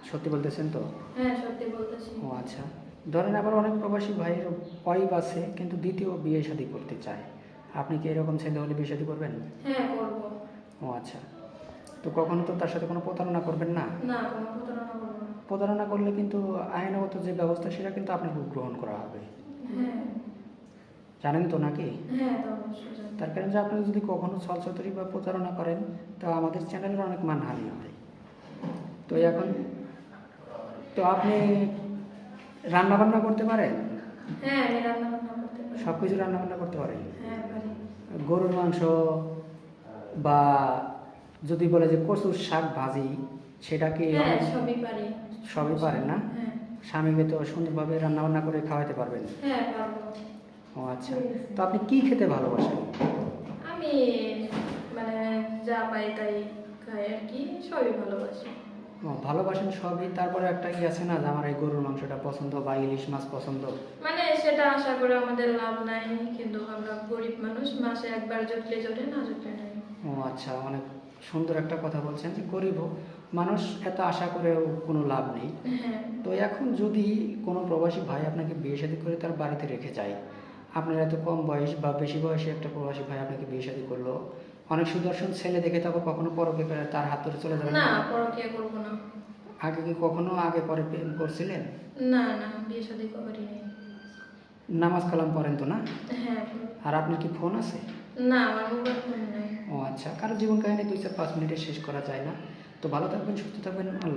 সত্যি বলতেছেন তো? হ্যাঁ, সত্যি বলতেছি। ও আচ্ছা। ধরেন আবার অনেক প্রবাসী ভাইয়ের ওয়াইফ আছে কিন্তু দ্বিতীয় বিয়ে শাদী করতে চায়। আপনি কি এরকম ছেলে হলে বিয়ে শাদী করবেন? হ্যাঁ, করব। ও আচ্ছা। তো কখনো তো তার সাথে কোনো প্রতারণা করবেন না? না, কোনো প্রতারণা করব না। প্রতারণা করলে কিন্তু আইনগত যে ব্যবস্থা সেটা কিন্তু আপনার গ্রহণ করা হবে। হ্যাঁ, জানেন তো নাকি? হ্যাঁ, তা অবশ্যই জানি। তার কারণ যে আপনি যদি কখনো ছলছতরি বা প্রতারণা করেন তো আমাদের চ্যানেলের অনেক মানহানি হয়। তো এখন তো আপনি রান্না বান্না করতে পারেন? হ্যাঁ, আমি রান্না বান্না করতে পারি। সব কিছু রান্না বান্না করতে পারেন? হ্যাঁ, পারি। গরুর মাংস বা যদি বলে যে কচুর শাক ভাজি সেটা কি হ্যাঁ, সবই পারি। সবই পারেন না? হ্যাঁ, স্বামীকে তো সুন্দরভাবে রান্না বান্না করে খাওয়াতে পারবেন। হ্যাঁ, পারবো। ও আচ্ছা। তো আপনি কি খেতে ভালোবাসেন? আমি মানে যা পাই তাই খাই আর কি, সবই ভালোবাসি। ও ভালোবাসেন সবই, তারপরে একটা ই আছে না যে আমার এই গরুর মাংসটা পছন্দ বা ইলিশ মাছ পছন্দ? মানে সেটা আশা করে আমাদের লাভ নাই, কিন্তু আমরা গরিব মানুষ, মাসে একবার জুটলে জোটে, না জুটলে নাই। ও আচ্ছা, অনেক সুন্দর একটা কথা বলছেন যে গরিব মানুষ এত আশা করেও কোনো লাভ নেই। হ্যাঁ, তো এখন যদি কোনো প্রবাসী ভাই আপনাকে বিয়ে শাদী করে তার বাড়িতে রেখে যায়, আপনার এত কম বয়স বা বেশি বয়সী একটা প্রবাসী ভাই আপনাকে বিয়ে শাদী করলো, অনেক সুদর্শন ছেলে দেখে তারপর কখনো পরকে করে তার হাত ধরে চলে যাবেন না, না? পরকীয়া করবো না। আগে কি কখনো আগে পরে প্রেম করছিলেন? না, না, বিয়ে শাদী করিনি। নামাজ কালাম পড়েন তো না? হ্যাঁ। আর আপনার কি ফোন আছে? না, আমার মোবাইল ফোন নাই। ও আচ্ছা, কারো জীবন কাহিনী 2-4-5 মিনিটে শেষ করা যায় না। তো ভালো থাকবেন, সুস্থ থাকবেন, আল্লাহ।